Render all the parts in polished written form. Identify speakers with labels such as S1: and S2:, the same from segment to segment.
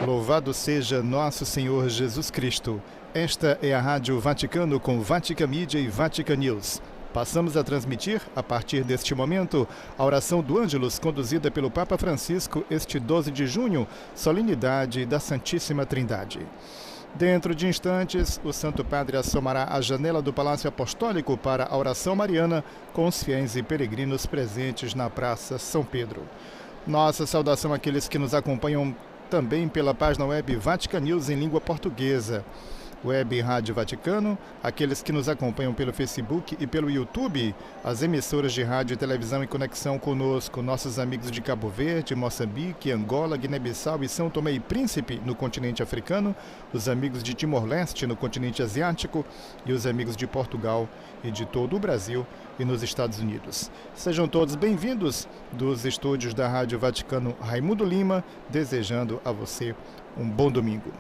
S1: Louvado seja nosso Senhor Jesus Cristo. Esta é a Rádio Vaticano com Vatican Media e Vatican News. Passamos a transmitir, a partir deste momento, a oração do Ângelus conduzida pelo Papa Francisco este 12 de junho, solenidade da Santíssima Trindade. Dentro de instantes, o Santo Padre assomará a janela do Palácio Apostólico para a oração mariana com os fiéis e peregrinos presentes na Praça São Pedro. Nossa saudação àqueles que nos acompanham também pela página web Vatican News em língua portuguesa, Web Rádio Vaticano, aqueles que nos acompanham pelo Facebook e pelo YouTube, as emissoras de rádio e televisão em conexão conosco, nossos amigos de Cabo Verde, Moçambique, Angola, Guiné-Bissau e São Tomé e Príncipe no continente africano, os amigos de Timor-Leste no continente asiático e os amigos de Portugal e de todo o Brasil e nos Estados Unidos. Sejam todos bem-vindos dos estúdios da Rádio Vaticano Raimundo Lima, desejando a você um bom domingo.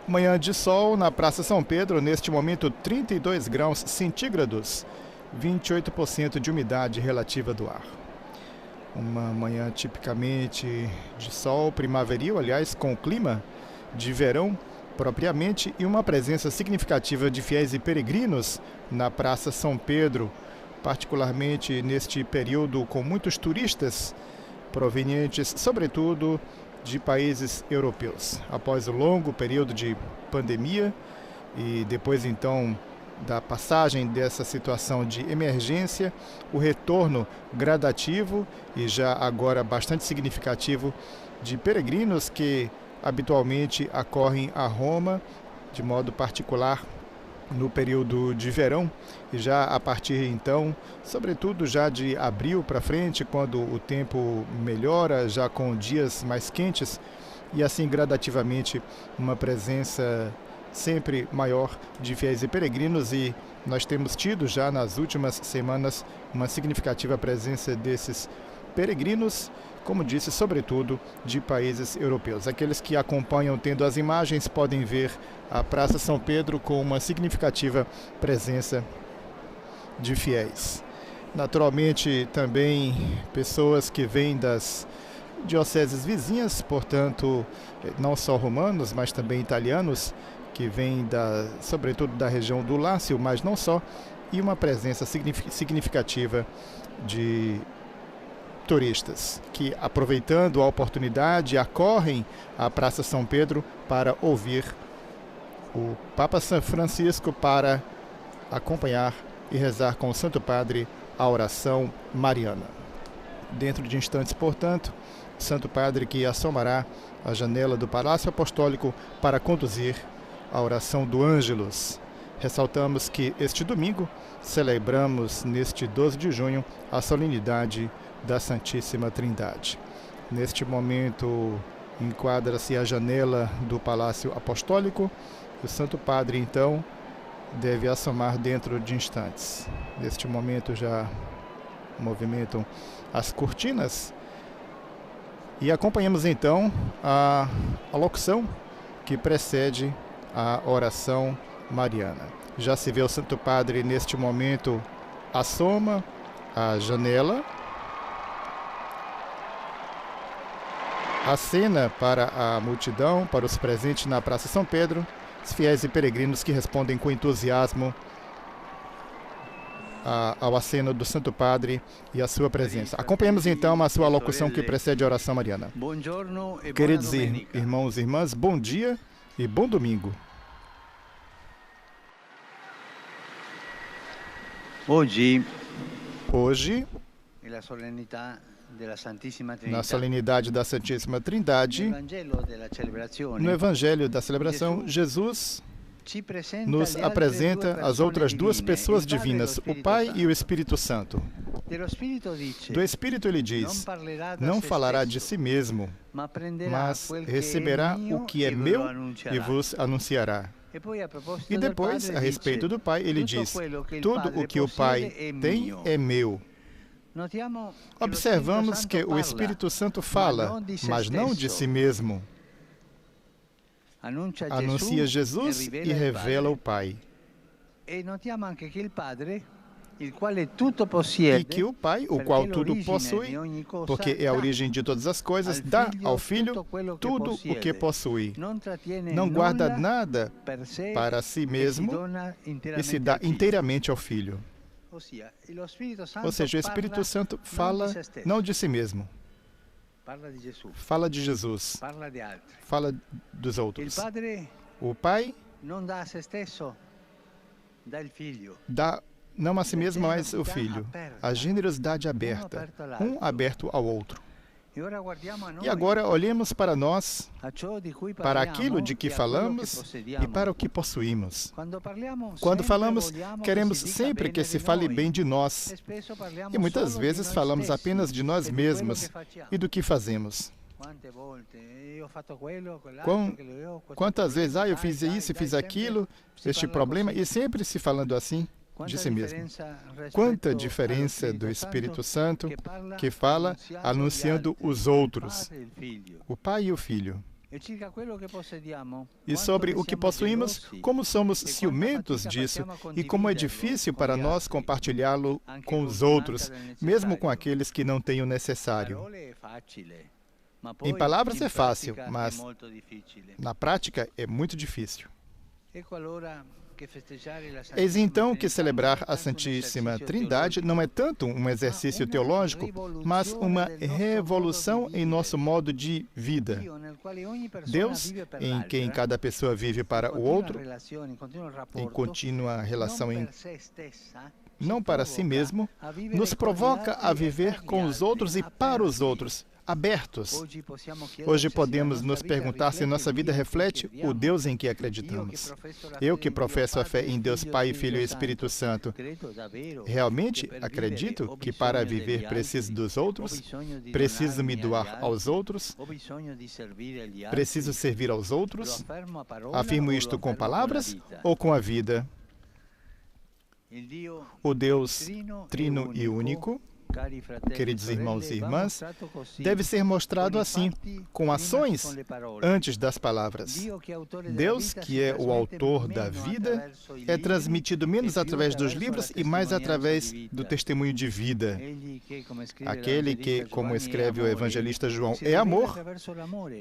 S1: Manhã de sol na Praça São Pedro, neste momento 32 graus centígrados, 28% de umidade relativa do ar. Uma manhã tipicamente de sol primaveril, aliás, com clima de verão propriamente, e uma presença significativa de fiéis e peregrinos na Praça São Pedro, particularmente neste período com muitos turistas provenientes, sobretudo, de países europeus. Após o longo período de pandemia e depois então da passagem dessa situação de emergência, o retorno gradativo e já agora bastante significativo de peregrinos que habitualmente acorrem a Roma, de modo particular no período de verão, e já a partir então, sobretudo já de abril para frente, quando o tempo melhora, já com dias mais quentes, e assim gradativamente uma presença sempre maior de fiéis e peregrinos, e nós temos tido já nas últimas semanas uma significativa presença desses peregrinos, como disse, sobretudo de países europeus. Aqueles que acompanham tendo as imagens podem ver a Praça São Pedro com uma significativa presença de fiéis. Naturalmente, também pessoas que vêm das dioceses vizinhas, portanto, não só romanos, mas também italianos, que vêm, sobretudo, da região do Lácio, mas não só, e uma presença significativa de turistas que, aproveitando a oportunidade, acorrem à Praça São Pedro para ouvir o Papa São Francisco, para acompanhar e rezar com o Santo Padre a oração mariana. Dentro de instantes, portanto, o Santo Padre que assomará a janela do Palácio Apostólico para conduzir a oração do Ângelus. Ressaltamos que este domingo celebramos, neste 12 de junho, a solenidade da Santíssima Trindade. Neste momento enquadra-se a janela do Palácio Apostólico. O Santo Padre, então, deve assomar dentro de instantes. Neste momento já movimentam as cortinas e acompanhamos então a locução que precede a oração mariana. Já se vê o Santo Padre neste momento assoma a janela, acena para a multidão, para os presentes na Praça São Pedro, os fiéis e peregrinos que respondem com entusiasmo ao aceno do Santo Padre e a sua presença. Acompanhemos então a sua locução que precede a oração mariana. Queridos irmãos e irmãs, bom dia e bom domingo. Hoje, na solenidade da Santíssima Trindade, no Evangelho da celebração, Jesus nos apresenta as outras duas pessoas divinas, o Pai e o Espírito Santo. Do Espírito ele diz: não falará de si mesmo, mas receberá o que é meu e vos anunciará. E depois, a respeito do Pai, ele diz: tudo o que o Pai tem é meu. Observamos que o Espírito Santo fala, mas não de si mesmo. Anuncia Jesus e revela o Pai. E que o Pai, o qual tudo possui, porque é a origem de todas as coisas, dá ao Filho tudo o que possui. Não guarda nada para si mesmo e se dá inteiramente ao Filho. Ou seja, o Espírito Santo fala não de si mesmo, fala de Jesus, fala dos outros. O Pai dá não a si mesmo, mas o Filho. A generosidade aberta, um aberto ao outro. E agora olhemos para nós, para aquilo de que falamos e para o que possuímos. Quando falamos, queremos sempre que se fale bem de nós. E muitas vezes falamos apenas de nós mesmos e do que fazemos. Quantas vezes, eu fiz isso e fiz aquilo, este problema, e sempre se falando assim de si mesmo. Quanta diferença do Espírito Santo que fala anunciando os outros, o Pai e o Filho. E sobre o que possuímos, como somos ciumentos disso e como é difícil para nós compartilhá-lo com os outros, mesmo com aqueles que não têm o necessário. Em palavras é fácil, mas na prática é muito difícil. Eis então que celebrar a Santíssima Trindade não é tanto um exercício teológico, mas uma revolução em nosso modo de vida. Deus, em quem cada pessoa vive para o outro, em contínua relação, não para si mesmo, nos provoca a viver com os outros e para os outros, abertos. Hoje podemos nos perguntar se nossa vida reflete o Deus em que acreditamos. Eu que professo a fé em Deus Pai, Filho e Espírito Santo, realmente acredito que para viver preciso dos outros, preciso me doar aos outros, preciso servir aos outros? Afirmo isto com palavras ou com a vida? O Deus Trino e Único, queridos irmãos e irmãs, deve ser mostrado assim, com ações antes das palavras. Deus, que é o autor da vida, é transmitido menos através dos livros e mais através do testemunho de vida. Aquele que, como escreve o evangelista João, é amor,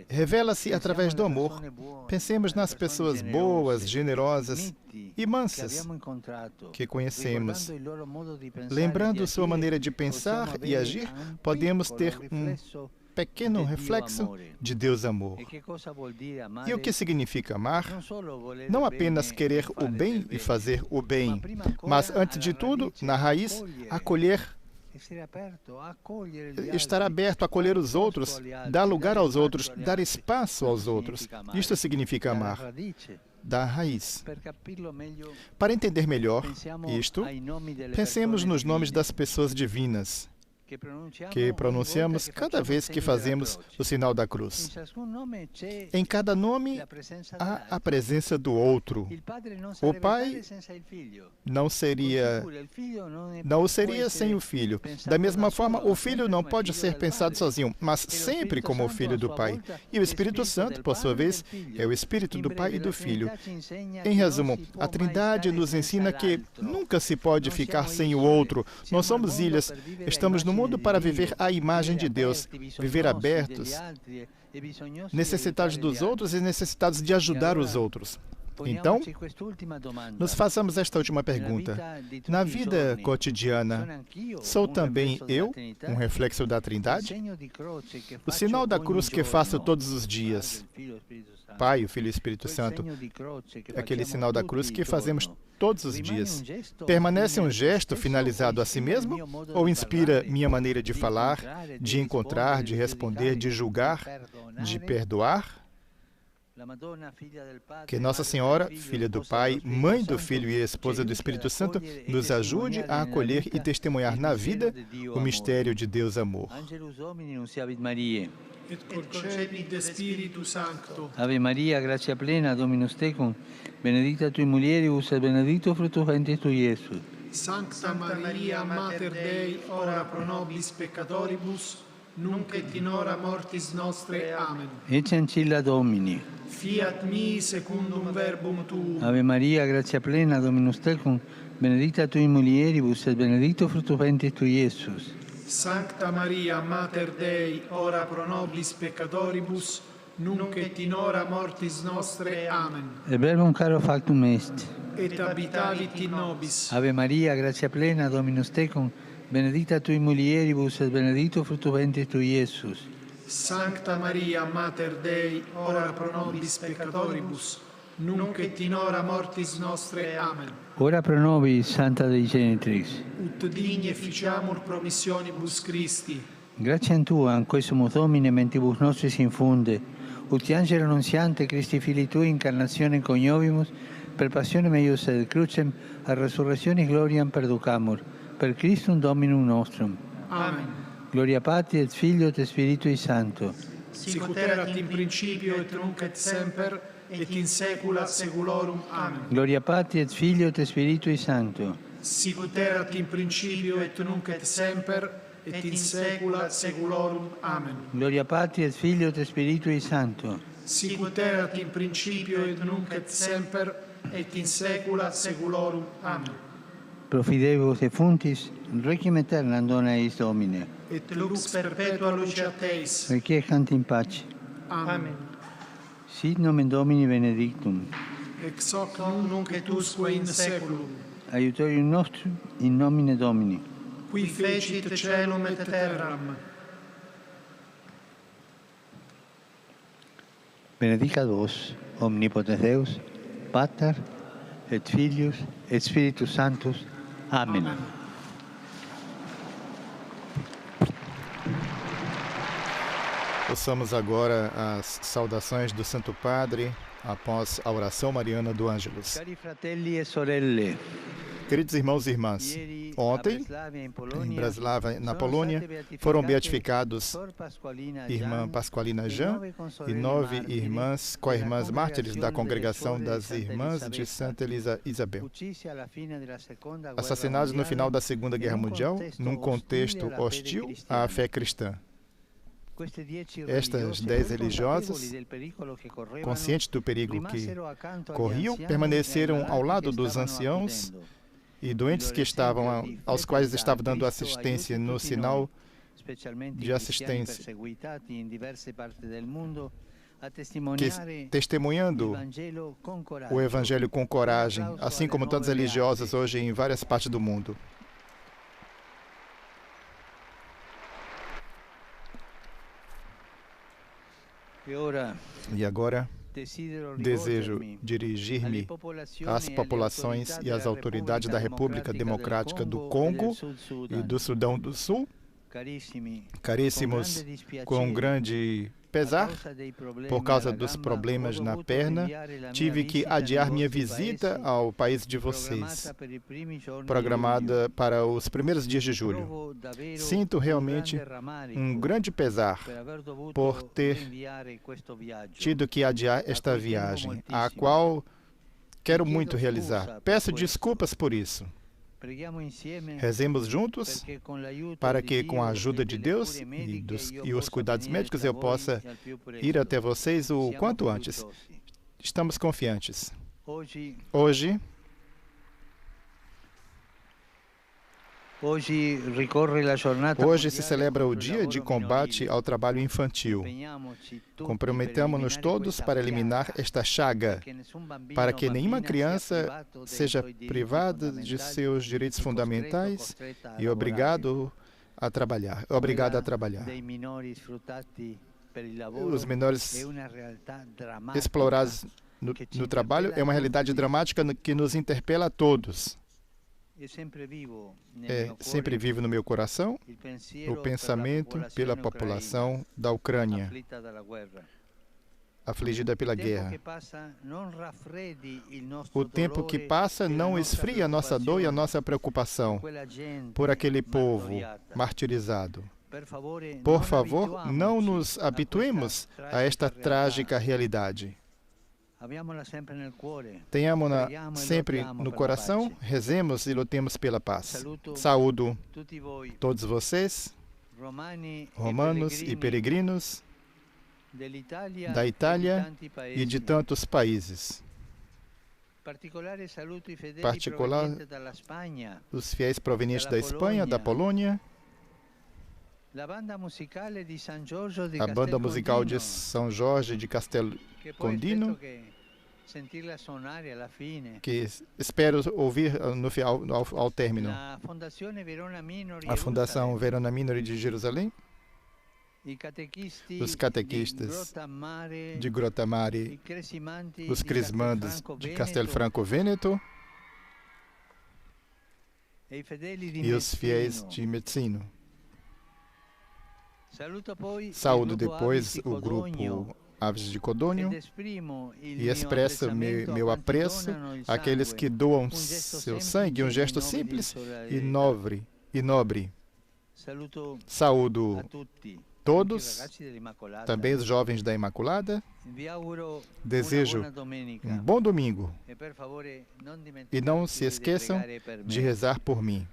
S1: revela-se através do amor. Pensemos nas pessoas boas, generosas e mansas que conhecemos. Lembrando sua maneira de pensar e agir, podemos ter um pequeno reflexo de Deus amor. E o que significa amar? Não apenas querer o bem e fazer o bem, mas, antes de tudo, na raiz, acolher, estar aberto a acolher os outros, dar lugar aos outros, dar espaço aos outros. Isto significa amar. Da raiz. Para entender melhor isto, pensemos nos nomes das pessoas divinas que pronunciamos cada vez que fazemos o sinal da cruz. Em cada nome há a presença do outro. O Pai não o seria sem o Filho. Da mesma forma, o Filho não pode ser pensado sozinho, mas sempre como o Filho do Pai. E o Espírito Santo, por sua vez, é o Espírito do Pai e do Filho. Em resumo, a Trindade nos ensina que nunca se pode ficar sem o outro. Nós somos ilhas, estamos no mundo para viver a imagem de Deus, viver abertos, necessitados dos outros e necessitados de ajudar os outros. Então, nos façamos esta última pergunta. Na vida cotidiana, sou também eu um reflexo da Trindade? O sinal da cruz que faço todos os dias, Pai, o Filho e o Espírito Santo, aquele sinal da cruz que fazemos todos os dias, permanece um gesto finalizado a si mesmo ou inspira minha maneira de falar, de encontrar, de responder, de julgar, de perdoar? Que Nossa Senhora, Filha do Pai, Mãe do Filho e Esposa do Espírito Santo, nos ajude a acolher e testemunhar na vida o mistério de Deus amor.
S2: Et concepit Spiritu Sancto.
S3: Ave Maria, gratia plena, Dominus tecum, benedicta tui mulieribus et benedictus fructus ventris tui, Iesus.
S2: Sancta Maria, Mater Dei, ora pro nobis peccatoribus, nunc et in hora mortis nostre. Amen.
S3: Ecce ancilla Domini.
S2: Fiat mi secundum verbum tuum.
S3: Ave Maria, gratia plena, Dominus tecum, benedicta tui mulieribus et benedictus fructus ventris tui, Iesus.
S2: Sancta Maria, Mater Dei, ora pro nobis peccatoribus, nunc et in hora mortis nostre. Amen.
S3: Et verbum caro factum est.
S2: Et habitavit in nobis.
S3: Ave Maria, gratia plena, Dominus tecum, benedicta tui mulieribus et benedictus fructus ventris tui, Iesus.
S2: Sancta Maria, Mater Dei, ora pro nobis peccatoribus, nunc et in hora mortis nostre. Amen.
S3: Ora pro nobis, Santa Dei Genitrix.
S2: Ut digni efficiamur promissionibus Christi.
S3: Gratiam Tua, quae sumus Domine, mentibus nostris infunde, ut angelo annunziante Christi Filii Tui incarnatione coniovimus, per passionem eius et crucem, a resurrectionis gloriam perducamur, per Christum Dominum nostrum.
S2: Amen.
S3: Gloria Patri et Filio et Spiritui Sancto.
S2: Sic ut erat in principio et nunc et semper, et in saecula saeculorum. Amen.
S3: Gloria Patri et Filio et Spiritui Sancto.
S2: Sic ut erat in principio et nunc et semper, et in saecula saeculorum. Amen.
S3: Gloria Patri et Filio et Spiritui Sancto.
S2: Sic ut erat in principio et nunc et semper, et in saecula saeculorum. Amen.
S3: Pro fideius defuntis, requiem aeternam dona eis Domine.
S2: Et lux perpetua luceat eis.
S3: Requiescant in pace.
S2: Amen.
S3: Sit nomen Domini benedictum.
S2: Ex hoc nunc et usque in saeculum.
S3: Aiutorium nostrum in nomine Domini.
S2: Qui fecit caelum et terram.
S3: Benedicat vos, omnipotens Deus, Pater, et Filius, et Spiritus Sanctus. Amen.
S1: Ouçamos agora as saudações do Santo Padre após a oração mariana do Ângelus.
S3: Cari fratelli e sorelle,
S1: Queridos irmãos e irmãs, ontem, em Bratislava, na Polônia, foram beatificados irmã Pasqualina Jan e 9 irmãs, co-irmãs mártires da Congregação das Irmãs de Santa Isabel, assassinados no final da Segunda Guerra Mundial, num contexto hostil à fé cristã. Estas 10 religiosas, conscientes do perigo que corriam, permaneceram ao lado dos anciãos e doentes que estavam, aos quais estava dando assistência no sinal de assistência, testemunhando o Evangelho com coragem, assim como tantas religiosas hoje em várias partes do mundo. E agora, desejo dirigir-me às populações e às autoridades da República Democrática do Congo e do Sudão do Sul. Caríssimos, com grande pesar, por causa dos problemas na perna, tive que adiar minha visita ao país de vocês, programada para os primeiros dias de julho. Sinto realmente um grande pesar por ter tido que adiar esta viagem, a qual quero muito realizar. Peço desculpas por isso. Rezemos juntos para que, com a ajuda de Deus e os cuidados médicos, eu possa ir até vocês o quanto antes. Estamos confiantes. Hoje se celebra o Dia de Combate ao Trabalho Infantil. Comprometamos-nos todos para eliminar esta chaga, para que nenhuma criança seja privada de seus direitos fundamentais e obrigada a trabalhar. Os menores explorados no trabalho é uma realidade dramática que nos interpela a todos. Sempre vivo no meu coração o pensamento pela população da Ucrânia, afligida pela guerra. O tempo que passa não esfria a nossa dor e a nossa preocupação por aquele povo martirizado. Por favor, não nos habituemos a esta trágica realidade. Tenhamos-na sempre no coração, rezemos e lutemos pela paz. Saúdo todos vocês, romanos e peregrinos da Itália e de tantos países. particular os fiéis provenientes da Espanha, da Polônia, a banda musical de São Jorge de Castel Condino, que espero ouvir no final, ao término. A Fundação Verona Minori de Jerusalém, os catequistas de Grotamari, os crismandos de Castelfranco Vêneto e os fiéis de Messino. Saúdo depois o grupo Aves de Codônio e expresso meu apreço àqueles que doam seu sangue, um gesto simples e nobre. Saúdo todos, também os jovens da Imaculada. Desejo um bom domingo e não se esqueçam de rezar por mim.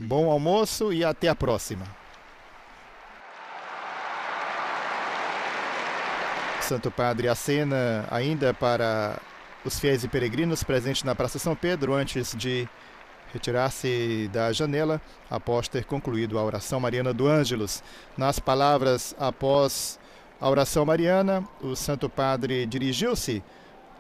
S1: Bom almoço e até a próxima. Santo Padre acena ainda para os fiéis e peregrinos presentes na Praça São Pedro antes de retirar-se da janela após ter concluído a oração mariana do Ângelus. Nas palavras após a oração mariana, o Santo Padre dirigiu-se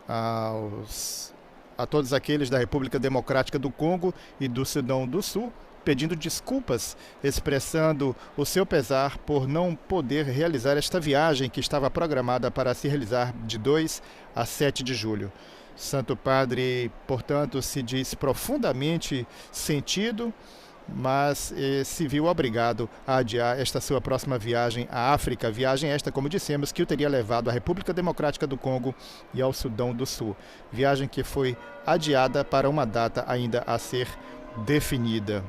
S1: a todos aqueles da República Democrática do Congo e do Sudão do Sul, pedindo desculpas, expressando o seu pesar por não poder realizar esta viagem que estava programada para se realizar de 2 a 7 de julho. Santo Padre, portanto, se diz profundamente sentido, mas se viu obrigado a adiar esta sua próxima viagem à África, viagem esta, como dissemos, que o teria levado à República Democrática do Congo e ao Sudão do Sul. Viagem que foi adiada para uma data ainda a ser definida.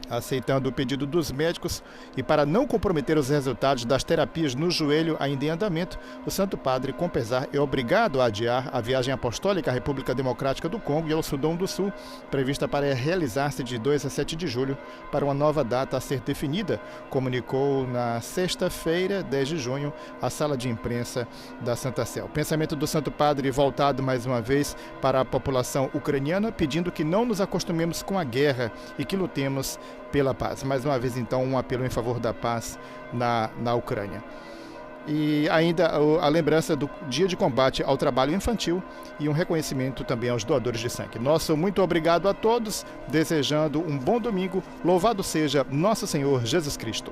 S1: Aceitando o pedido dos médicos e para não comprometer os resultados das terapias no joelho ainda em andamento, o Santo Padre, com pesar, é obrigado a adiar a viagem apostólica à República Democrática do Congo e ao Sudão do Sul, prevista para realizar-se de 2 a 7 de julho, para uma nova data a ser definida, comunicou na sexta-feira, 10 de junho, a sala de imprensa da Santa Sé. O pensamento do Santo Padre voltado mais uma vez para a população ucraniana, pedindo que não nos acostumemos com a guerra e que lutemos pela paz. Mais uma vez, então, um apelo em favor da paz na Ucrânia. E ainda a lembrança do Dia de Combate ao Trabalho Infantil e um reconhecimento também aos doadores de sangue. Nosso muito obrigado a todos, desejando um bom domingo. Louvado seja Nosso Senhor Jesus Cristo.